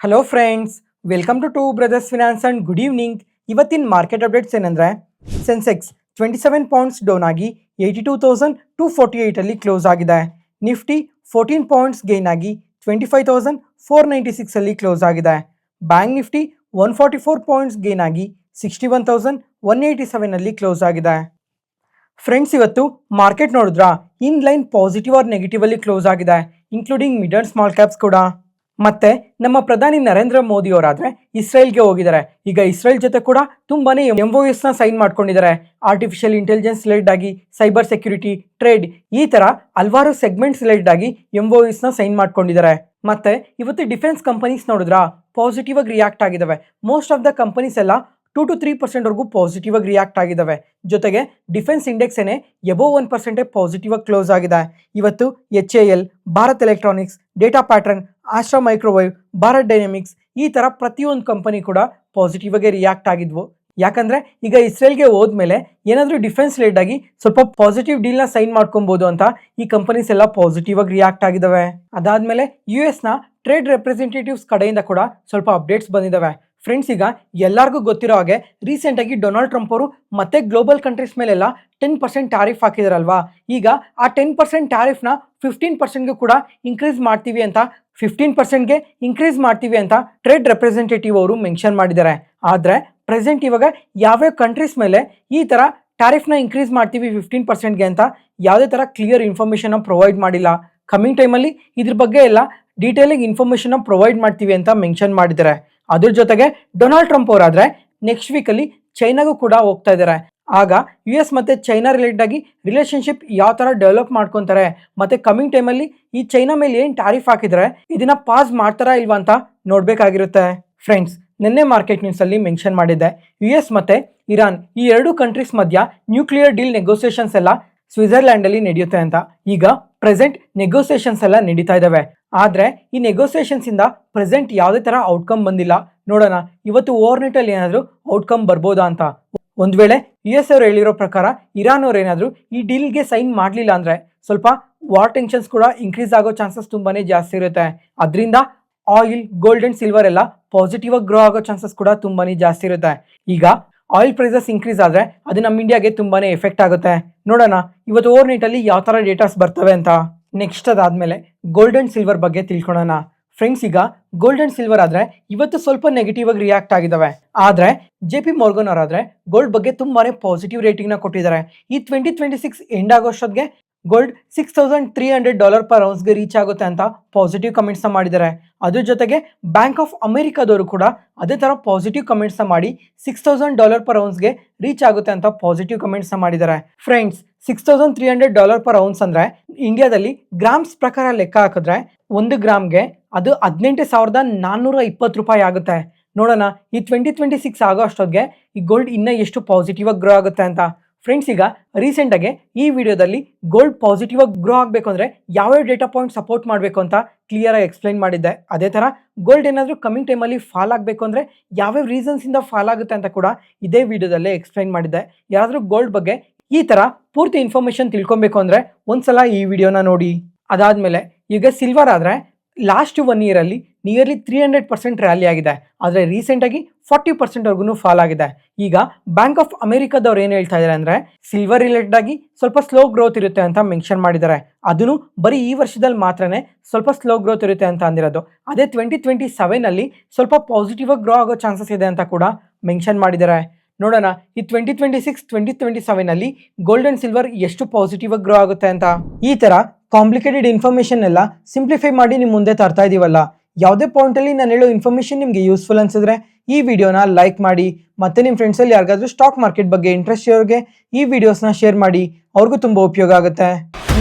Hello friends, welcome to brothers finance and good evening. ಇವತ್ತಿನ market updates ಏನಂದರೆ, sensex 27 points down ಆಗಿ 82,248 close ಆಗಿದೆ. Nifty 14 points gain ಆಗಿ 25,496 close ಆಗಿದೆ. Bank Nifty 144 points gain ಆಗಿ 61,187 close ಆಗಿದೆ. ಫ್ರೆಂಡ್ಸ್, ಇವತ್ತು ಮಾರ್ಕೆಟ್ ನೋಡಿದ್ರಾ, in line positive or negative ಅಲ್ಲಿ ಕ್ಲೋಸ್ ಆಗಿದೆ, including mid and small caps ಕೂಡ. ಮತ್ತೆ ನಮ್ಮ ಪ್ರಧಾನಿ ನರೇಂದ್ರ ಮೋದಿ ಅವರಾದ್ರೆ ಇಸ್ರೇಲ್ಗೆ ಹೋಗಿದ್ದಾರೆ. ಈಗ ಇಸ್ರೇಲ್ ಜೊತೆ ಕೂಡ ತುಂಬಾನೇ MOUs ನ ಸೈನ್ ಮಾಡ್ಕೊಂಡಿದ್ದಾರೆ. ಆರ್ಟಿಫಿಷಿಯಲ್ ಇಂಟೆಲಿಜೆನ್ಸ್ ರಿಲೇಟೆಡ್ ಆಗಿ, ಸೈಬರ್ ಸೆಕ್ಯೂರಿಟಿ, ಟ್ರೇಡ್, ಈ ತರ ಹಲವಾರು ಸೆಗ್ಮೆಂಟ್ಸ್ ರಿಲೇಟೆಡ್ ಆಗಿ MOUs ನ ಸೈನ್ ಮಾಡ್ಕೊಂಡಿದ್ದಾರೆ. ಮತ್ತೆ ಇವತ್ತು ಡಿಫೆನ್ಸ್ ಕಂಪನೀಸ್ ನೋಡಿದ್ರಾ, ಪಾಸಿಟಿವ್ ಆಗಿ ರಿಯಾಕ್ಟ್ ಆಗಿದ್ದಾವೆ. ಮೋಸ್ಟ್ ಆಫ್ ದ ಕಂಪನೀಸ್ ಎಲ್ಲ 2 to 3% ವರೆಗೂ ಪಾಸಿಟಿವ್ ಆಗಿ ರಿಯಾಕ್ಟ್ ಆಗಿದ್ದಾವೆ. ಜೊತೆಗೆ ಡಿಫೆನ್ಸ್ ಇಂಡೆಕ್ಸ್ ಏನೇ ಎಬೋವ್ 1% ಪಾಸಿಟಿವ್ ಆಗಿ ಕ್ಲೋಸ್ ಆಗಿದೆ. ಇವತ್ತು HAL, Bharat electronics, data pattern, Astra microwave, Bharat dynamics, ಈ ತರ ಪ್ರತಿಯೊಂದು ಕಂಪನಿ ಕೂಡ ಪಾಸಿಟಿವ್ ಆಗಿ ರಿಯಾಕ್ಟ್ ಆಗಿದ್ವು. ಯಾಕಂದ್ರೆ ಈಗ ಇಸ್ರೇಲ್ಗೆ ಹೋದ್ಮೇಲೆ ಏನಾದರೂ ಡಿಫೆನ್ಸ್ ರಿಲೇಟೆಡ್ ಆಗಿ ಸ್ವಲ್ಪ ಪಾಸಿಟಿವ್ ಡೀಲ್ನ ಸೈನ್ ಮಾಡ್ಕೊಬಹುದು ಅಂತ ಈ ಕಂಪನೀಸ್ ಎಲ್ಲ ಪಾಸಿಟಿವ್ ಆಗಿ ರಿಯಾಕ್ಟ್ ಆಗಿದ್ದಾವೆ. ಅದಾದ್ಮೇಲೆ US ನ ಟ್ರೇಡ್ ರೆಪ್ರೆಸೆಂಟೇಟಿವ್ಸ್ ಕಡೆಯಿಂದ ಕೂಡ ಸ್ವಲ್ಪ ಅಪ್ಡೇಟ್ಸ್ ಬಂದಿದ್ದಾವೆ. ಫ್ರೆಂಡ್ಸ್, ಈಗ ಎಲ್ಲರಿಗೂ ಗೊತ್ತಿರೋ ಹಾಗೆ ರೀಸೆಂಟ್ ಆಗಿ ಡೊನಾಲ್ಡ್ ಟ್ರಂಪ್ ಅವರು ಮತ್ತೆ ಗ್ಲೋಬಲ್ ಕಂಟ್ರೀಸ್ ಮೇಲೆಲ್ಲ 10% ಟ್ಯಾರಿಫ್ ಹಾಕಿದಾರಲ್ವಾ. ಈಗ ಆ 10% ಟ್ಯಾರಿಫ್ನ 15%ಗೂ ಕೂಡ ಇನ್ಕ್ರೀಸ್ ಮಾಡ್ತೀವಿ ಅಂತ 15%ಗೆ ಇನ್ಕ್ರೀಸ್ ಮಾಡ್ತೀವಿ ಅಂತ ಟ್ರೇಡ್ ರೆಪ್ರೆಸೆಂಟೇಟಿವ್ ಅವರು ಮೆನ್ಷನ್ ಮಾಡಿದ್ದಾರೆ. ಆದರೆ ಪ್ರೆಸೆಂಟ್ ಇವಾಗ ಯಾವ್ಯಾವ ಕಂಟ್ರೀಸ್ ಮೇಲೆ ಈ ಥರ ಟ್ಯಾರಿಫ್ನ ಇನ್ಕ್ರೀಸ್ ಮಾಡ್ತೀವಿ 15%ಗೆ ಅಂತ ಯಾವುದೇ ಥರ ಕ್ಲಿಯರ್ ಇನ್ಫಾರ್ಮೇಷನ್ನ ಪ್ರೊವೈಡ್ ಮಾಡಿಲ್ಲ. ಕಮಿಂಗ್ ಟೈಮಲ್ಲಿ ಇದ್ರ ಬಗ್ಗೆ ಎಲ್ಲ ಡೀಟೇಲಿಂಗ್ ಇನ್ಫಾರ್ಮೇಷನ್ನ ಪ್ರೊವೈಡ್ ಮಾಡ್ತೀವಿ ಅಂತ ಮೆನ್ಷನ್ ಮಾಡಿದ್ದಾರೆ. ಅದ್ರ ಜೊತೆಗೆ ಡೊನಾಲ್ಡ್ ಟ್ರಂಪ್ ಅವರಾದ್ರೆ ನೆಕ್ಸ್ಟ್ ವೀಕಲ್ಲಿ ಚೈನಾಗೂ ಕೂಡ ಹೋಗ್ತಾ ಇದ್ದಾರೆ. ಆಗ US ಮತ್ತು ಚೈನಾ ರಿಲೇಟೆಡ್ ಆಗಿ ರಿಲೇಷನ್ಶಿಪ್ ಯಾವ ಥರ ಡೆವಲಪ್ ಮಾಡ್ಕೊತಾರೆ, ಮತ್ತೆ ಕಮಿಂಗ್ ಟೈಮಲ್ಲಿ ಈ ಚೈನಾ ಮೇಲೆ ಏನು ಟ್ಯಾರಿಫ್ ಹಾಕಿದ್ರೆ ಇದನ್ನ ಪಾಸ್ ಮಾಡ್ತಾರಾ ಇಲ್ವಾ ಅಂತ ನೋಡಬೇಕಾಗಿರುತ್ತೆ. ಫ್ರೆಂಡ್ಸ್, ನಿನ್ನೆ ಮಾರ್ಕೆಟ್ ನ್ಯೂಸಲ್ಲಿ ಮೆನ್ಷನ್ ಮಾಡಿದ್ದೆ, US ಮತ್ತು ಇರಾನ್ ಈ ಎರಡು ಕಂಟ್ರೀಸ್ ಮಧ್ಯ ನ್ಯೂಕ್ಲಿಯರ್ ಡೀಲ್ ನೆಗೋಸಿಯೇಷನ್ಸ್ ಎಲ್ಲ ಸ್ವಿಟ್ಜರ್ಲ್ಯಾಂಡಲ್ಲಿ ನಡೆಯುತ್ತೆ ಅಂತ. ಈಗ ಪ್ರೆಸೆಂಟ್ ನೆಗೋಸಿಯೇಷನ್ಸ್ ಎಲ್ಲ ನಡೀತಾ ಇದ್ದಾವೆ. ಆದರೆ ಈ ನೆಗೋಸಿಯೇಷನ್ಸಿಂದ ಪ್ರೆಸೆಂಟ್ ಯಾವುದೇ ಥರ ಔಟ್ಕಮ್ ಬಂದಿಲ್ಲ. ನೋಡೋಣ ಇವತ್ತು ಓವರ್ ನೈಟಲ್ಲಿ ಏನಾದರೂ ಔಟ್ಕಮ್ ಬರ್ಬೋದಾ ಅಂತ. ಒಂದು ವೇಳೆ US ಅವರು ಹೇಳಿರೋ ಪ್ರಕಾರ ಇರಾನ್ ಅವ್ರು ಏನಾದರೂ ಈ ಡೀಲ್ಗೆ ಸೈನ್ ಮಾಡಲಿಲ್ಲ ಅಂದರೆ ಸ್ವಲ್ಪ ವಾರ್ ಟೆನ್ಷನ್ಸ್ ಕೂಡ ಇನ್ಕ್ರೀಸ್ ಆಗೋ ಚಾನ್ಸಸ್ ತುಂಬಾ ಜಾಸ್ತಿ ಇರುತ್ತೆ. ಅದರಿಂದ ಆಯಿಲ್, ಗೋಲ್ಡ್ ಆ್ಯಂಡ್ ಸಿಲ್ವರ್ ಎಲ್ಲ ಪಾಸಿಟಿವ್ ಆಗಿ ಗ್ರೋ ಆಗೋ ಚಾನ್ಸಸ್ ಕೂಡ ತುಂಬಾ ಜಾಸ್ತಿ ಇರುತ್ತೆ. ಈಗ ಆಯಿಲ್ ಪ್ರೈಸಸ್ ಇನ್ಕ್ರೀಸ್ ಆದರೆ ಅದು ನಮ್ಮ ಇಂಡಿಯಾಗೆ ತುಂಬಾ ಎಫೆಕ್ಟ್ ಆಗುತ್ತೆ. ನೋಡೋಣ ಇವತ್ತು ಓವರ್ ನೈಟಲ್ಲಿ ಯಾವ ಥರ ಡೇಟಾಸ್ ಬರ್ತವೆ ಅಂತ. ನೆಕ್ಸ್ಟ್ ಅದಾದಮೇಲೆ ಗೋಲ್ಡ್ ಆ್ಯಂಡ್ ಸಿಲ್ವರ್ ಬಗ್ಗೆ ತಿಳ್ಕೊಳ್ಳೋಣ. ಫ್ರೆಂಡ್ಸ್, ಈಗ ಗೋಲ್ಡ್ ಆ್ಯಂಡ್ ಸಿಲ್ವರ್ ಆದರೆ ಇವತ್ತು ಸ್ವಲ್ಪ ನೆಗೆಟಿವ್ ಆಗಿ ರಿಯಾಕ್ಟ್ ಆಗಿದ್ದಾವೆ. ಆದರೆ JP Morgan ಅವರಾದರೆ ಗೋಲ್ಡ್ ಬಗ್ಗೆ ತುಂಬಾ ಪಾಸಿಟಿವ್ ರೇಟಿಂಗ್ನ ಕೊಟ್ಟಿದ್ದಾರೆ. ಈ 2026 ಎಂಡ್ ಆಗೋಷ್ಟೊತ್ತಿಗೆ ಗೋಲ್ಡ್ $6,300 ಪರ್ ಔನ್ಸ್ಗೆ ರೀಚ್ ಆಗುತ್ತೆ ಅಂತ ಪಾಸಿಟಿವ್ ಕಮೆಂಟ್ಸ್ನ ಮಾಡಿದ್ದಾರೆ. ಅದ್ರ ಜೊತೆಗೆ ಬ್ಯಾಂಕ್ ಆಫ್ ಅಮೆರಿಕಾದವರು ಕೂಡ ಅದೇ ಥರ ಪಾಸಿಟಿವ್ ಕಮೆಂಟ್ಸ್ನ ಮಾಡಿ $6,000 ಪರ್ ಔನ್ಸ್ಗೆ ರೀಚ್ ಆಗುತ್ತೆ ಅಂತ ಪಾಸಿಟಿವ್ ಕಮೆಂಟ್ಸ್ನ ಮಾಡಿದ್ದಾರೆ. ಫ್ರೆಂಡ್ಸ್, $6,300 ಪರ್ ಔನ್ಸ್ ಅಂದರೆ ಇಂಡಿಯಾದಲ್ಲಿ ಗ್ರಾಮ್ಸ್ ಪ್ರಕಾರ ಲೆಕ್ಕ ಹಾಕಿದ್ರೆ 1 ಗ್ರಾಮ್ಗೆ ಅದು 18,420 ರೂಪಾಯಿ ಆಗುತ್ತೆ. ನೋಡೋಣ ಈ 2026 ಆಗೋ ಅಷ್ಟೊತ್ತಿಗೆ ಈ ಗೋಲ್ಡ್ ಇನ್ನೂ ಎಷ್ಟು ಪಾಸಿಟಿವ್ ಆಗಿ ಗ್ರೋ ಆಗುತ್ತೆ ಅಂತ. ಫ್ರೆಂಡ್ಸ್, ಈಗ ರೀಸೆಂಟಾಗಿ ಈ ವಿಡಿಯೋದಲ್ಲಿ ಗೋಲ್ಡ್ ಪಾಸಿಟಿವ್ ಆಗಿ ಗ್ರೋ ಆಗಬೇಕು ಅಂದರೆ ಯಾವ್ಯಾವ ಡೇಟಾ ಪಾಯಿಂಟ್ ಸಪೋರ್ಟ್ ಮಾಡಬೇಕು ಅಂತ ಕ್ಲಿಯರಾಗಿ ಎಕ್ಸ್ಪ್ಲೈನ್ ಮಾಡಿದ್ದೆ. ಅದೇ ಥರ ಗೋಲ್ಡ್ ಏನಾದರೂ ಕಮಿಂಗ್ ಟೈಮಲ್ಲಿ ಫಾಲ್ ಆಗಬೇಕು ಅಂದರೆ ಯಾವ್ಯಾವ ರೀಸನ್ಸಿಂದ ಫಾಲ್ ಆಗುತ್ತೆ ಅಂತ ಕೂಡ ಇದೇ ವಿಡಿಯೋದಲ್ಲೇ ಎಕ್ಸ್ಪ್ಲೈನ್ ಮಾಡಿದ್ದೆ. ಯಾರಾದರೂ ಗೋಲ್ಡ್ ಬಗ್ಗೆ ಈ ಥರ ಪೂರ್ತಿ ಇನ್ಫಾರ್ಮೇಷನ್ ತಿಳ್ಕೊಬೇಕು ಅಂದರೆ ಒಂದ್ಸಲ ಈ ವಿಡಿಯೋನ ನೋಡಿ. ಅದಾದಮೇಲೆ ಈಗ ಸಿಲ್ವರ್ ಆದರೆ ಲಾಸ್ಟ್ 1 ಇಯರಲ್ಲಿ ನಿಯರ್ಲಿ 300% ರ್ಯಾಲಿ ಆಗಿದೆ. ಆದರೆ ರೀಸೆಂಟಾಗಿ 40%ವರೆಗೂ ಫಾಲ್ ಆಗಿದೆ. ಈಗ ಬ್ಯಾಂಕ್ ಆಫ್ ಅಮೆರಿಕಾದವ್ರು ಏನು ಹೇಳ್ತಾ ಇದ್ದಾರೆ ಅಂದರೆ ಸಿಲ್ವರ್ ರಿಲೇಟೆಡ್ ಆಗಿ ಸ್ವಲ್ಪ ಸ್ಲೋ ಗ್ರೋತ್ ಇರುತ್ತೆ ಅಂತ ಮೆನ್ಷನ್ ಮಾಡಿದ್ದಾರೆ. ಅದನ್ನು ಬರೀ ಈ ವರ್ಷದಲ್ಲಿ ಮಾತ್ರನೇ ಸ್ವಲ್ಪ ಸ್ಲೋ ಗ್ರೋತ್ ಇರುತ್ತೆ ಅಂತ ಅಂದಿರೋದು. ಅದೇ 2027ಅಲ್ಲಿ ಸ್ವಲ್ಪ ಪಾಸಿಟಿವ್ ಆಗಿ ಗ್ರೋ ಆಗೋ ಚಾನ್ಸಸ್ ಇದೆ ಅಂತ ಕೂಡ ಮೆನ್ಷನ್ ಮಾಡಿದ್ದಾರೆ. ನೋಡೋಣ ಈ 2026-2027ಅಲ್ಲಿ ಗೋಲ್ಡ್ ಆ್ಯಂಡ್ ಸಿಲ್ವರ್ ಎಷ್ಟು ಪಾಸಿಟಿವ್ ಆಗಿ ಗ್ರೋ ಆಗುತ್ತೆ ಅಂತ. ಈ ಥರ ಕಾಂಪ್ಲಿಕೇಟೆಡ್ ಇನ್ಫಾರ್ಮೇಷನ್ ಎಲ್ಲ ಸಿಂಪ್ಲಿಫೈ ಮಾಡಿ ನಿಮ್ಮ ಮುಂದೆ ತರ್ತಾ ಇದೀವಲ್ಲ. ಯಾವುದೇ ಪಾಯಿಂಟಲ್ಲಿ ನಾನು ಹೇಳೋ ಇನ್ಫಾರ್ಮೇಷನ್ ನಿಮಗೆ ಯೂಸ್ಫುಲ್ ಅನ್ಸಿದ್ರೆ ಈ ವಿಡಿಯೋನ ಲೈಕ್ ಮಾಡಿ, ಮತ್ತೆ ನಿಮ್ಮ ಫ್ರೆಂಡ್ಸಲ್ಲಿ ಯಾರಿಗಾದ್ರೂ ಸ್ಟಾಕ್ ಮಾರ್ಕೆಟ್ ಬಗ್ಗೆ ಇಂಟ್ರೆಸ್ಟ್ ಇರೋರಿಗೆ ಈ ವಿಡಿಯೋಸ್ನ ಶೇರ್ ಮಾಡಿ, ಅವ್ರಿಗೂ ತುಂಬ ಉಪಯೋಗ ಆಗುತ್ತೆ.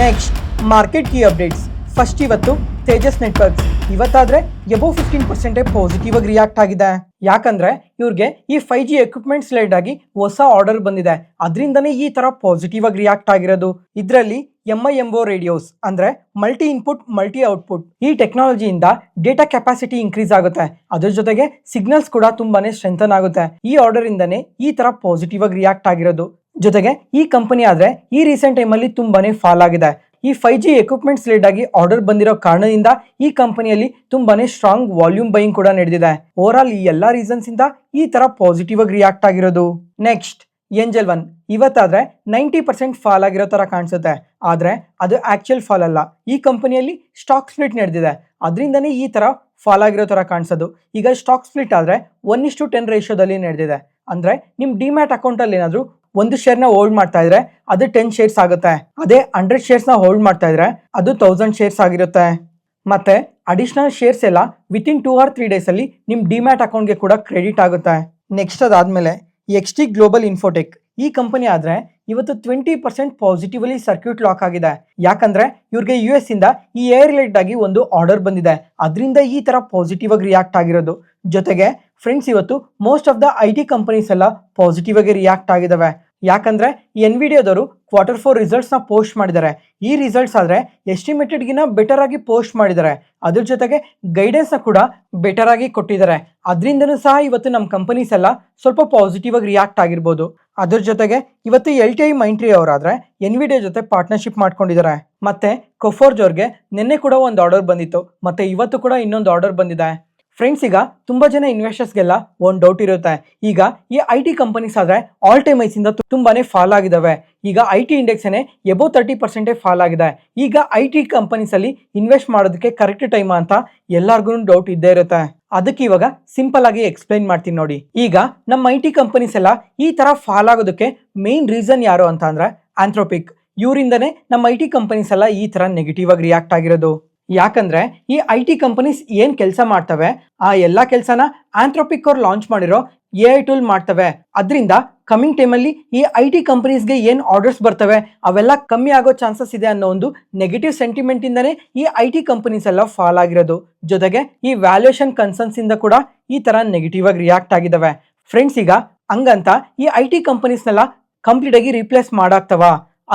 Next market key updates. First ಇವತ್ತು ತೇಜಸ್ ನೆಟ್ವರ್ಕ್ಸ್ ಇವತ್ತಾದರೆ ಎಬೋವ್ 15% ಪಾಸಿಟಿವ್ ಆಗಿ ರಿಯಾಕ್ಟ್ ಆಗಿದೆ. ಯಾಕಂದರೆ ಇವ್ರಿಗೆ ಈ 5G ಎಕ್ವಿಪ್ಮೆಂಟ್ಸ್ ರಿಲೇಟೆಡ್ ಆಗಿ ಹೊಸ ಆರ್ಡರ್ ಬಂದಿದೆ. ಅದರಿಂದನೇ ಈ ಥರ ಪಾಸಿಟಿವ್ ಆಗಿ ರಿಯಾಕ್ಟ್ ಆಗಿರೋದು. ಇದರಲ್ಲಿ MIMO ರೇಡಿಯೋಸ್ ಅಂದರೆ ಮಲ್ಟಿ ಇನ್ಪುಟ್ ಮಲ್ಟಿ ಔಟ್ಪುಟ್, ಈ ಟೆಕ್ನಾಲಜಿಯಿಂದ ಡೇಟಾ ಕೆಪಾಸಿಟಿ ಇನ್ಕ್ರೀಸ್ ಆಗುತ್ತೆ. ಅದ್ರ ಜೊತೆಗೆ ಸಿಗ್ನಲ್ಸ್ ಕೂಡ ತುಂಬಾನೇ ಸ್ಟ್ರೆಂಥನ್ ಆಗುತ್ತೆ. ಈ ಆರ್ಡರ್ ಇಂದನೇ ಈ ಥರ ಪಾಸಿಟಿವ್ ಆಗಿ ರಿಯಾಕ್ಟ್ ಆಗಿರೋದು. ಜೊತೆಗೆ ಈ ಕಂಪನಿ ಆದರೆ ಈ ರೀಸೆಂಟ್ ಟೈಮಲ್ಲಿ ತುಂಬಾನೇ ಫಾಲ್ ಆಗಿದೆ. ಈ 5G ಎಕ್ವಿಪ್ಮೆಂಟ್ಸ್ ಲೇಟ್ ಆಗಿ ಆರ್ಡರ್ ಬಂದಿರೋ ಕಾರಣದಿಂದ ಈ ಕಂಪನಿಯಲ್ಲಿ ತುಂಬಾನೇ ಸ್ಟ್ರಾಂಗ್ ವಾಲ್ಯೂಮ್ ಬೈಯಿಂಗ್ ಕೂಡ ನಡೆದಿದೆ. ಓವರ್ ಆಲ್ ಈ ಎಲ್ಲಾ ರೀಸನ್ಸ್ ಇಂದ ಈ ತರ ಪಾಸಿಟಿವ್ ಆಗಿ ರಿಯಾಕ್ಟ್ ಆಗಿರೋದು. ನೆಕ್ಸ್ಟ್ ಏಂಜಲ್ ಒನ್ ಇವತ್ತಾದ್ರೆ 90% ಫಾಲ್ ಆಗಿರೋ ತರ ಕಾಣಿಸುತ್ತೆ, ಆದ್ರೆ ಅದು ಆಕ್ಚುಯಲ್ ಫಾಲ್ ಅಲ್ಲ. ಈ ಕಂಪನಿಯಲ್ಲಿ ಸ್ಟಾಕ್ ಸ್ಪ್ಲಿಟ್ ನಡೆದಿದೆ, ಅದರಿಂದನೇ ಈ ತರ ಫಾಲ್ ಆಗಿರೋ ತರ ಕಾಣಿಸೋದು. ಈಗ ಸ್ಟಾಕ್ ಸ್ಪ್ಲಿಟ್ ಆದ್ರೆ 1:10 ರೇಷಿಯೋದಲ್ಲಿ ನಡೆದಿದೆ. ಅಂದ್ರೆ ನಿಮ್ ಡಿಮ್ಯಾಟ್ ಅಕೌಂಟ್ ಅಲ್ಲಿ ಏನಾದ್ರು ಒಂದು ಶೇರ್ ನ ಹೋಲ್ಡ್ ಮಾಡ್ತಾ ಇದ್ರೆ ಅದು 10 ಶೇರ್ಸ್ ಆಗುತ್ತೆ. ಅದೇ 100 ಶೇರ್ಸ್ ನ ಹೋಲ್ಡ್ ಮಾಡ್ತಾ ಇದ್ರೆ ಅದು 1000 ಶೇರ್ಸ್ ಆಗಿರುತ್ತೆ. ಮತ್ತೆ ಅಡಿಷನಲ್ ಶೇರ್ಸ್ ಎಲ್ಲ ವಿತಿನ್ 2 or 3 ಡೇಸ್ ಅಲ್ಲಿ ನಿಮ್ ಡಿಮ್ಯಾಟ್ ಅಕೌಂಟ್ಗೆ ಕೂಡ ಕ್ರೆಡಿಟ್ ಆಗುತ್ತೆ. ನೆಕ್ಸ್ಟ್ ಅದಾದ್ಮೇಲೆ XT ಗ್ಲೋಬಲ್ ಇನ್ಫೋಟೆಕ್ ಈ ಕಂಪನಿ ಆದ್ರೆ ಇವತ್ತು 20% ಪಾಸಿಟಿವ್ಲಿ ಸರ್ಕ್ಯೂಟ್ ಲಾಕ್ ಆಗಿದೆ. ಯಾಕಂದ್ರೆ ಇವ್ರಿಗೆ US ಇಂದ ಈ ಏರ್ ರಿಲೇಟೆಡ್ ಆಗಿ ಒಂದು ಆರ್ಡರ್ ಬಂದಿದೆ, ಅದರಿಂದ ಈ ತರ ಪಾಸಿಟಿವ್ ಆಗಿ ರಿಯಾಕ್ಟ್ ಆಗಿರೋದು. ಜೊತೆಗೆ ಫ್ರೆಂಡ್ಸ್ ಇವತ್ತು most of the IT companies ಎಲ್ಲ ಪಾಸಿಟಿವ್ ಆಗಿ ರಿಯಾಕ್ಟ್ ಆಗಿದಾವೆ. ಯಾಕಂದ್ರೆ ಎನ್ವಿಡಿಯಾದವರು Q4 ರಿಸಲ್ಟ್ಸ್ ನ ಪೋಸ್ಟ್ ಮಾಡಿದ್ದಾರೆ. ಈ ರಿಸಲ್ಟ್ಸ್ ಆದ್ರೆ ಎಸ್ಟಿಮೇಟೆಡ್ ಗಿನ ಬೆಟರ್ ಆಗಿ ಪೋಸ್ಟ್ ಮಾಡಿದ್ದಾರೆ. ಅದ್ರ ಜೊತೆಗೆ ಗೈಡೆನ್ಸ್ ನ ಕೂಡ ಬೆಟರ್ ಆಗಿ ಕೊಟ್ಟಿದ್ದಾರೆ. ಅದರಿಂದನೂ ಸಹ ಇವತ್ತು ನಮ್ಮ ಕಂಪನೀಸ್ ಎಲ್ಲ ಸ್ವಲ್ಪ ಪಾಸಿಟಿವ್ ಆಗಿ ರಿಯಾಕ್ಟ್ ಆಗಿರ್ಬೋದು. ಅದ್ರ ಜೊತೆಗೆ ಇವತ್ತು LTI ಮೈಂಟ್ರಿ ಅವರಾದ್ರೆ ಎನ್ವಿಡಿಯಾ ಜೊತೆ ಪಾರ್ಟ್ನರ್ಶಿಪ್ ಮಾಡ್ಕೊಂಡಿದ್ದಾರೆ. ಮತ್ತೆ ಕೊಫೋರ್ಜ್ ಅವ್ರಿಗೆ ನಿನ್ನೆ ಕೂಡ ಒಂದು ಆರ್ಡರ್ ಬಂದಿತ್ತು, ಮತ್ತೆ ಇವತ್ತು ಕೂಡ ಇನ್ನೊಂದು ಆರ್ಡರ್ ಬಂದಿದೆ. ಫ್ರೆಂಡ್ಸ್ ಈಗ ತುಂಬಾ ಜನ ಇನ್ವೆಸ್ಟರ್ಸ್ಗೆಲ್ಲ ಒಂದು ಡೌಟ್ ಇರುತ್ತೆ, ಈಗ ಈ IT ಕಂಪನೀಸ್ ಆದ್ರೆ ಆಲ್ ಟೈಮ್ ಐಸ್ ಇಂದ ತುಂಬಾನೇ ಫಾಲ್ ಆಗಿದಾವೆ. ಈಗ IT ಇಂಡೆಕ್ಸ್ ಏನೇ ಎಬೋ 30% ಫಾಲ್ ಆಗಿದೆ. ಈಗ IT ಕಂಪನೀಸ್ ಅಲ್ಲಿ ಇನ್ವೆಸ್ಟ್ ಮಾಡೋದಕ್ಕೆ ಕರೆಕ್ಟ್ ಟೈಮ್ ಅಂತ ಎಲ್ಲಾರ್ಗು ಡೌಟ್ ಇದ್ದೇ ಇರುತ್ತೆ. ಅದಕ್ಕೆ ಇವಾಗ ಸಿಂಪಲ್ ಆಗಿ ಎಕ್ಸ್ಪ್ಲೈನ್ ಮಾಡ್ತೀನಿ ನೋಡಿ. ಈಗ ನಮ್ಮ IT ಕಂಪನೀಸ್ ಎಲ್ಲ ಈ ತರ ಫಾಲ್ ಆಗೋದಕ್ಕೆ ಮೇನ್ ರೀಸನ್ ಯಾರು ಅಂತ ಅಂದ್ರೆ ಆಂಥ್ರೋಪಿಕ್. ಇವರಿಂದನೇ ನಮ್ಮ IT ಕಂಪನೀಸ್ ಎಲ್ಲ ಈ ತರ ನೆಗೆಟಿವ್ ಆಗಿ ರಿಯಾಕ್ಟ್ ಆಗಿರೋದು. ಯಾಕಂದ್ರೆ ಈ IT ಕಂಪನೀಸ್ ಏನ್ ಕೆಲಸ ಮಾಡ್ತವೆ ಆ ಎಲ್ಲಾ ಕೆಲಸನ ಆಂಥ್ರೋಪಿಕ್ ಅವ್ರು ಲಾಂಚ್ ಮಾಡಿರೋ AI ಟೂಲ್ ಮಾಡ್ತವೆ. ಅದರಿಂದ ಕಮಿಂಗ್ ಟೈಮಲ್ಲಿ ಈ IT ಕಂಪನೀಸ್ಗೆ ಏನ್ ಆರ್ಡರ್ಸ್ ಬರ್ತವೆ ಅವೆಲ್ಲ ಕಮ್ಮಿ ಆಗೋ ಚಾನ್ಸಸ್ ಇದೆ ಅನ್ನೋ ಒಂದು ನೆಗೆಟಿವ್ ಸೆಂಟಿಮೆಂಟ್ ಇಂದನೇ ಈ IT ಕಂಪನೀಸ್ ಎಲ್ಲ ಫಾಲ್ ಆಗಿರೋದು. ಜೊತೆಗೆ ಈ ವ್ಯಾಲ್ಯೂಯೇಷನ್ ಕನ್ಸರ್ನ್ಸ್ ಇಂದ ಕೂಡ ಈ ತರ ನೆಗೆಟಿವ್ ಆಗಿ ರಿಯಾಕ್ಟ್ ಆಗಿದಾವೆ. ಫ್ರೆಂಡ್ಸ್ ಈಗ ಹಂಗಂತ ಈ IT ಕಂಪನೀಸ್ನೆಲ್ಲ ಕಂಪ್ಲೀಟ್ ಆಗಿ ರೀಪ್ಲೇಸ್ ಮಾಡಾಕ್ತವ?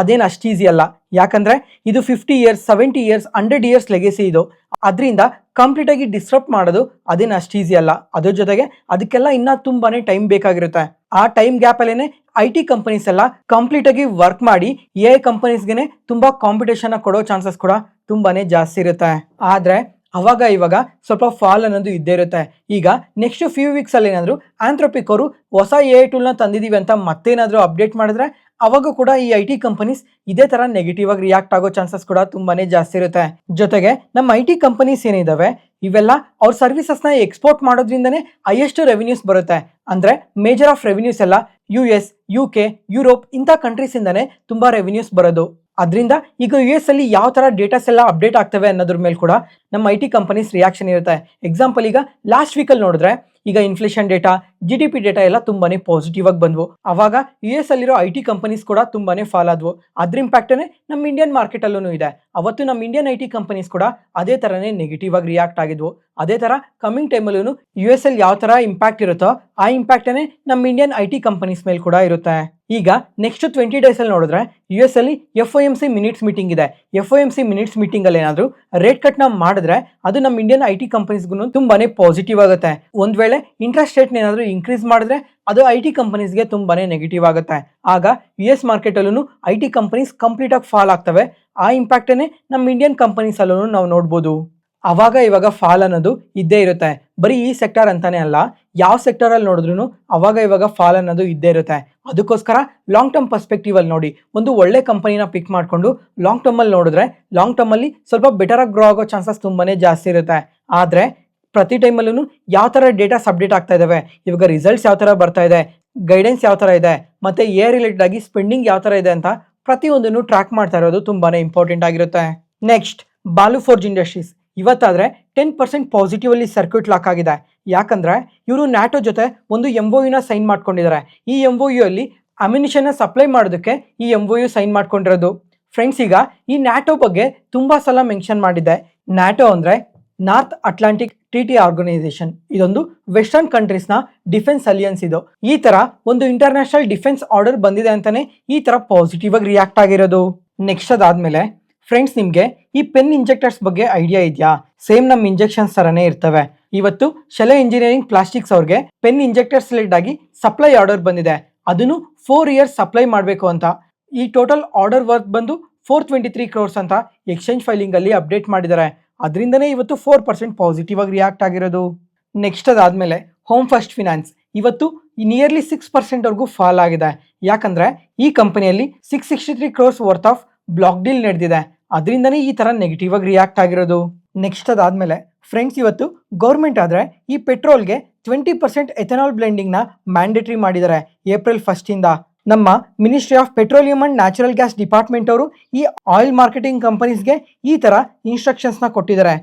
ಅದೇನು ಅಷ್ಟು ಈಸಿ ಅಲ್ಲ. ಯಾಕಂದ್ರೆ ಇದು 50 years 70 years 100 years ಲೆಗೆಸಿ ಇದು. ಅದರಿಂದ ಕಂಪ್ಲೀಟ್ ಆಗಿ ಡಿಸ್ಟ್ರಪ್ಟ್ ಮಾಡೋದು ಅದೇನು ಅಷ್ಟು ಈಸಿ ಅಲ್ಲ. ಅದ್ರ ಜೊತೆಗೆ ಅದಕ್ಕೆಲ್ಲ ಇನ್ನ ತುಂಬಾನೇ ಟೈಮ್ ಬೇಕಾಗಿರುತ್ತೆ. ಆ ಟೈಮ್ ಗ್ಯಾಪ್ ಅಲ್ಲೇನೆ IT ಕಂಪನೀಸ್ ಎಲ್ಲ ಕಂಪ್ಲೀಟ್ ಆಗಿ ವರ್ಕ್ ಮಾಡಿ AI ಕಂಪನೀಸ್ಗೆ ತುಂಬಾ ಕಾಂಪಿಟೇಷನ್ ಕೊಡೋ ಚಾನ್ಸಸ್ ಕೂಡ ತುಂಬಾನೇ ಜಾಸ್ತಿ ಇರುತ್ತೆ. ಆದ್ರೆ ಅವಾಗ ಇವಾಗ ಸ್ವಲ್ಪ ಫಾಲ್ ಅನ್ನೋದು ಇದ್ದೇ ಇರುತ್ತೆ. ಈಗ ನೆಕ್ಸ್ಟ್ ಫ್ಯೂ ವೀಕ್ಸ್ ಅಲ್ಲಿ ಏನಾದ್ರು ಆಂಥ್ರೋಪಿಕ್ ಅವರು ಹೊಸ AI ಟೂಲ್ ನ ತಂದಿದೀವಿ ಅಂತ ಮತ್ತೇನಾದ್ರೂ ಅಪ್ಡೇಟ್ ಮಾಡಿದ್ರೆ ಅವಾಗ ಕೂಡ ಈ IT ಕಂಪನೀಸ್ ಇದೇ ತರ ನೆಗೆಟಿವ್ ಆಗಿ ರಿಯಾಕ್ಟ್ ಆಗೋ ಚಾನ್ಸಸ್ ಕೂಡ ತುಂಬಾನೇ ಜಾಸ್ತಿ ಇರುತ್ತೆ. ಜೊತೆಗೆ ನಮ್ಮ IT ಕಂಪನೀಸ್ ಏನಿದಾವೆ ಇವೆಲ್ಲ ಅವ್ರ ಸರ್ವಿಸಸ್ ನ ಎಕ್ಸ್ಪೋರ್ಟ್ ಮಾಡೋದ್ರಿಂದನೇ ಹೈಯೆಸ್ಟ್ ರೆವಿನ್ಯೂಸ್ ಬರುತ್ತೆ. ಅಂದ್ರೆ ಮೇಜರ್ ಆಫ್ ರೆವಿನ್ಯೂಸ್ ಎಲ್ಲ US UK ಯುರೋಪ್ ಇಂಥ ಕಂಟ್ರೀಸ್ ಇಂದಾನೆ ತುಂಬಾ ರೆವಿನ್ಯೂಸ್ ಬರೋದು. ಅದರಿಂದ ಈಗ US ಅಲ್ಲಿ ಯಾವ ತರ ಡೇಟಾಸ್ ಎಲ್ಲ ಅಪ್ಡೇಟ್ ಆಗ್ತವೆ ಅನ್ನೋದ್ರ ಮೇಲೆ ಕೂಡ ನಮ್ಮ IT ಕಂಪನೀಸ್ ರಿಯಾಕ್ಷನ್ ಇರುತ್ತೆ. ಎಕ್ಸಾಂಪಲ್ ಈಗ ಲಾಸ್ಟ್ ವೀಕಲ್ಲಿ ನೋಡಿದ್ರೆ ಈಗ ಇನ್ಫ್ಲೇಷನ್ ಡೇಟಾ GDP ಡೇಟಾ ಎಲ್ಲ ತುಂಬಾನೇ ಪಾಸಿಟಿವ್ ಆಗಿ ಬಂದ್ವು. ಅವಾಗ US ಅಲ್ಲಿರೋ IT ಕಂಪನೀಸ್ ಕೂಡ ತುಂಬಾನೇ ಫಾಲ್ ಆದ್ವು. ಅದ್ರ ಇಂಪ್ಯಾಕ್ಟನೇ ನಮ್ಮ ಇಂಡಿಯನ್ ಮಾರ್ಕೆಟ್ ಅಲ್ಲೂ ಇದೆ. ಅವತ್ತು ನಮ್ಮ ಇಂಡಿಯನ್ IT ಕಂಪನೀಸ್ ಕೂಡ ಅದೇ ತರನೇ ನೆಗೆಟಿವ್ ಆಗಿ ರಿಯಾಕ್ಟ್ ಆಗಿದ್ವು. ಅದೇ ತರ ಕಮಿಂಗ್ ಟೈಮಲ್ಲೂ US ಅಲ್ಲಿ ಯಾವ ತರ ಇಂಪ್ಯಾಕ್ಟ್ ಇರುತ್ತೋ ಆ ಇಂಪ್ಯಾಕ್ಟನೇ ನಮ್ಮ ಇಂಡಿಯನ್ IT ಕಂಪನೀಸ್ ಮೇಲೆ ಕೂಡ ಇರುತ್ತೆ. ಈಗ ನೆಕ್ಸ್ಟ್ 20 ಡೇಸ್ ಅಲ್ಲಿ ನೋಡಿದ್ರೆ US ಅಲ್ಲಿ FOMC ಮಿನಿಟ್ಸ್ ಮೀಟಿಂಗ್ ಇದೆ. FOMC ಮಿನಿಟ್ಸ್ ಮೀಟಿಂಗ್ ಅಲ್ಲಿ ಏನಾದ್ರು ರೇಟ್ ಕಟ್ ನ ಮಾಡಿದ್ರೆ ಅದು ನಮ್ಮ ಇಂಡಿಯನ್ IT ಕಂಪನೀಸ್ಗೂ ತುಂಬಾನೇ ಪಾಸಿಟಿವ್ ಆಗುತ್ತೆ. ಒಂದ್ ವೇಳೆ ಇಂಟ್ರೆಸ್ಟ್ ರೇಟ್ ಏನಾದ್ರು ಇನ್ಕ್ರೀಸ್ ಮಾಡಿದ್ರೆ ಅದು IT ಕಂಪನೀಸ್ಗೆ ತುಂಬಾನೇ ನೆಗೆಟಿವ್ ಆಗುತ್ತೆ. ಆಗ US ಮಾರ್ಕೆಟ್ ಅಲ್ಲೂ IT ಕಂಪನೀಸ್ ಕಂಪ್ಲೀಟ್ ಆಗಿ ಫಾಲ್ ಆಗ್ತವೆ. ಆ ಇಂಪ್ಯಾಕ್ಟನೇ ನಮ್ಮ ಇಂಡಿಯನ್ ಕಂಪನೀಸ್ ಅಲ್ಲೂ ನಾವು ನೋಡ್ಬೋದು. ಅವಾಗ ಇವಾಗ ಫಾಲ್ ಅನ್ನೋದು ಇದ್ದೇ ಇರುತ್ತೆ. ಬರೀ ಈ ಸೆಕ್ಟರ್ ಅಂತಾನೆ ಅಲ್ಲ, ಯಾವ ಸೆಕ್ಟರ್ ಅಲ್ಲಿ ನೋಡಿದ್ರು ಅವಾಗ ಇವಾಗ ಫಾಲ್ ಅನ್ನೋದು ಇದ್ದೇ ಇರುತ್ತೆ. ಅದಕ್ಕೋಸ್ಕರ ಲಾಂಗ್ ಟರ್ಮ್ ಪರ್ಸ್ಪೆಕ್ಟಿವ್ ಅಲ್ಲಿ ನೋಡಿ, ಒಂದು ಒಳ್ಳೆ ಕಂಪನಿನ ಪಿಕ್ ಮಾಡ್ಕೊಂಡು ಲಾಂಗ್ ಟರ್ಮ್ ಅಲ್ಲಿ ನೋಡಿದ್ರೆ ಲಾಂಗ್ ಟರ್ಮ್ ಅಲ್ಲಿ ಸ್ವಲ್ಪ ಬೆಟರ್ ಆಗಿ ಗ್ರೋ ಆಗೋ ಚಾನ್ಸಸ್ ತುಂಬಾನೇ ಜಾಸ್ತಿ ಇರುತ್ತೆ. ಆದ್ರೆ ಪ್ರತಿ ಟೈಮಲ್ಲೂ ಯಾವ ತರ ಡೇಟಾಸ್ ಅಪ್ಡೇಟ್ ಆಗ್ತಾ ಇದಾವೆ, ಇವಾಗ ರಿಸಲ್ಟ್ಸ್ ಯಾವ ತರ ಬರ್ತಾ ಇದೆ, ಗೈಡೆನ್ಸ್ ಯಾವ ತರ ಇದೆ, ಮತ್ತೆ AI ರಿಲೇಟೆಡ್ ಆಗಿ ಸ್ಪೆಂಡಿಂಗ್ ಯಾವ ತರ ಇದೆ ಅಂತ ಪ್ರತಿಯೊಂದನ್ನು ಟ್ರ್ಯಾಕ್ ಮಾಡ್ತಾ ಇರೋದು ತುಂಬಾನೇ ಇಂಪಾರ್ಟೆಂಟ್ ಆಗಿರುತ್ತೆ. ನೆಕ್ಸ್ಟ್ ಬಾಲು ಫೋರ್ಜ್ ಇಂಡಸ್ಟ್ರೀಸ್ ಇವತ್ತಾದ್ರೆ 10% ಪಾಸಿಟಿವ್ ಅಲ್ಲಿ ಸರ್ಕ್ಯೂಟ್ ಲಾಕ್ ಆಗಿದೆ. ಯಾಕಂದ್ರೆ ಇವರು ನ್ಯಾಟೋ ಜೊತೆ ಒಂದು MOU ನ ಸೈನ್ ಮಾಡ್ಕೊಂಡಿದ್ದಾರೆ. ಈ MOU ಅಲ್ಲಿ ಅಮ್ಯುನಿಷನ್ ನ ಸಪ್ಲೈ ಮಾಡೋದಕ್ಕೆ ಈ MOU ಸೈನ್ ಮಾಡ್ಕೊಂಡಿರೋದು. ಫ್ರೆಂಡ್ಸ್ ಈಗ ಈ ನ್ಯಾಟೋ ಬಗ್ಗೆ ತುಂಬಾ ಸಲ ಮೆನ್ಷನ್ ಮಾಡಿದ್ದೆ. ನ್ಯಾಟೋ ಅಂದ್ರೆ ನಾರ್ತ್ ಅಟ್ಲಾಂಟಿಕ್ ಟ್ರೀಟಿ ಆರ್ಗನೈಸೇಷನ್. ಇದೊಂದು ವೆಸ್ಟರ್ನ್ ಕಂಟ್ರೀಸ್ ನ ಡಿಫೆನ್ಸ್ ಅಲಿಯನ್ಸ್. ಇದು ಈ ತರ ಒಂದು ಇಂಟರ್ನ್ಯಾಷನಲ್ ಡಿಫೆನ್ಸ್ ಆರ್ಡರ್ ಬಂದಿದೆ ಅಂತಾನೆ ಈ ತರ ಪಾಸಿಟಿವ್ ಆಗಿ ರಿಯಾಕ್ಟ್ ಆಗಿರೋದು. ನೆಕ್ಸ್ಟ್ ಅದಾದ್ಮೇಲೆ ಫ್ರೆಂಡ್ಸ್ ನಿಮ್ಗೆ ಈ ಪೆನ್ ಇಂಜೆಕ್ಟರ್ಸ್ ಬಗ್ಗೆ ಐಡಿಯಾ ಇದೆಯಾ? ಸೇಮ್ ನಮ್ಮ ಇಂಜೆಕ್ಷನ್ಸ್ ತರನೇ ಇರ್ತವೆ. ಇವತ್ತು ಶೆಲೆ ಇಂಜಿನಿಯರಿಂಗ್ ಪ್ಲಾಸ್ಟಿಕ್ಸ್ ಅವ್ರಿಗೆ ಪೆನ್ ಇಂಜೆಕ್ಟರ್ಸ್ ರಿಲೇಟೆಡ್ ಆಗಿ ಸಪ್ಲೈ ಆರ್ಡರ್ ಬಂದಿದೆ. ಅದನ್ನು 4 years ಸಪ್ಲೈ ಮಾಡಬೇಕು ಅಂತ. ಈ ಟೋಟಲ್ ಆರ್ಡರ್ ವರ್ತ್ ಬಂದು 423 ಕ್ರೋರ್ಸ್ ಅಂತ ಎಕ್ಸ್ಚೇಂಜ್ ಫೈಲಿಂಗ್ ಅಲ್ಲಿ ಅಪ್ಡೇಟ್ ಮಾಡಿದ್ದಾರೆ. ಅದರಿಂದನೇ ಇವತ್ತು 4% ಪಾಸಿಟಿವ್ ಆಗಿ ರಿಯಾಕ್ಟ್ ಆಗಿರೋದು. ನೆಕ್ಸ್ಟ್ ಅದಾದ್ಮೇಲೆ ಹೋಮ್ ಫಸ್ಟ್ ಫಿನಾನ್ಸ್ ಇವತ್ತು ನಿಯರ್ಲಿ 6% ವರೆಗೂ ಫಾಲ್ ಆಗಿದೆ. ಯಾಕಂದ್ರೆ ಈ ಕಂಪನಿಯಲ್ಲಿ 663 crores worth of block deal ನಡೆದಿದೆ. ಅದರಿಂದನೇ ಈ ತರ ನೆಗೆಟಿವ್ ಆಗಿ ರಿಯಾಕ್ಟ್ ಆಗಿರೋದು. ನೆಕ್ಸ್ಟ್ ಅದಾದ್ಮೇಲೆ ಫ್ರೆಂಡ್ಸ್, ಇವತ್ತು ಗೌರ್ಮೆಂಟ್ ಆದ್ರೆ ಈ ಪೆಟ್ರೋಲ್ಗೆ 20% ಎಥೆನಾಲ್ ಬ್ಲೆಂಡಿಂಗ್ ನ ಮ್ಯಾಂಡೇಟರಿ ಮಾಡಿದ್ದಾರೆ ಏಪ್ರಿಲ್ 1 ಇಂದ. ನಮ್ಮ ministry of petroleum and natural gas department ಅವರು ಈ ಆಯಿಲ್ ಮಾರ್ಕೆಟಿಂಗ್ ಕಂಪನೀಸ್ಗೆ ಈ ತರ ಇನ್ಸ್ಟ್ರಕ್ಷನ್ಸ್ ನ ಕೊಟ್ಟಿದ್ದಾರೆ.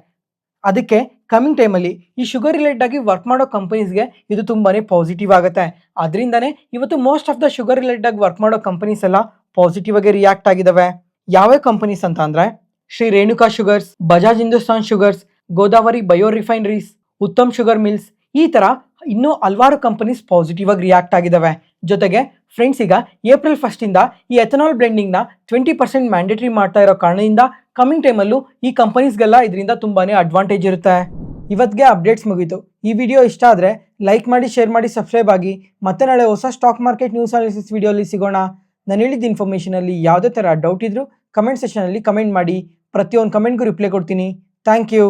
ಅದಕ್ಕೆ ಕಮಿಂಗ್ ಟೈಮಲ್ಲಿ ಈ ಶುಗರ್ ರಿಲೇಟೆಡ್ ಆಗಿ ವರ್ಕ್ ಮಾಡೋ ಕಂಪನೀಸ್ಗೆ ಇದು ತುಂಬಾನೇ ಪಾಸಿಟಿವ್ ಆಗುತ್ತೆ. ಅದರಿಂದನೇ ಇವತ್ತು most of the sugar related ಆಗಿ ವರ್ಕ್ ಮಾಡೋ ಕಂಪನೀಸ್ ಎಲ್ಲ ಪಾಸಿಟಿವ್ ಆಗಿ ರಿಯಾಕ್ಟ್ ಆಗಿದಾವೆ. ಯಾವ್ಯಾವ ಕಂಪನೀಸ್ ಅಂತ ಅಂದ್ರೆ Shree Renuka Sugars, Bajaj Hindusthan Sugars, Godavari Bio Refineries, Uttam Sugar Mills, ಈ ತರ ಇನ್ನೂ ಹಲವಾರು ಕಂಪನೀಸ್ ಪಾಸಿಟಿವ್ ಆಗಿ ರಿಯಾಕ್ಟ್ ಆಗಿದಾವೆ. ಜೊತೆಗೆ ಫ್ರೆಂಡ್ಸ್, ಈಗ ಏಪ್ರಿಲ್ 1 ಇಂದ ಈ ಎಥನಾಲ್ ಬ್ಲೆಂಡಿಂಗ್ ನ 20% ಮ್ಯಾಂಡೇಟರಿ ಮಾಡ್ತಾ ಇರೋ ಕಾರಣದಿಂದ ಕಮಿಂಗ್ ಟೈಮಲ್ಲೂ ಈ ಕಂಪನೀಸ್ಗೆಲ್ಲ ಇದರಿಂದ ತುಂಬಾನೇ ಅಡ್ವಾಂಟೇಜ್ ಇರುತ್ತೆ. ಇವತ್ತಿಗೆ ಅಪ್ಡೇಟ್ಸ್ ಮುಗೀತು. ಈ ವಿಡಿಯೋ ಇಷ್ಟ ಆದರೆ ಲೈಕ್ ಮಾಡಿ, ಶೇರ್ ಮಾಡಿ, ಸಬ್ಸ್ಕ್ರೈಬ್ ಆಗಿ. ಮತ್ತೆ ನಾಳೆ ಹೊಸ ಸ್ಟಾಕ್ ಮಾರ್ಕೆಟ್ ನ್ಯೂಸ್ ಅನಾಲಿಸಿಸ್ ವಿಡಿಯೋಲಿ ಸಿಗೋಣ. ನಾನು ಹೇಳಿದ ಇನ್ಫಾರ್ಮೇಷನಲ್ಲಿ ಯಾವುದೇ ಥರ ಡೌಟ್ ಇದ್ರೂ ಕಮೆಂಟ್ ಸೆಕ್ಷನಲ್ಲಿ ಕಮೆಂಟ್ ಮಾಡಿ. ಪ್ರತಿಯೊಂದು ಕಮೆಂಟ್ಗೂ ರಿಪ್ಲೈ ಕೊಡ್ತೀನಿ. Thank you.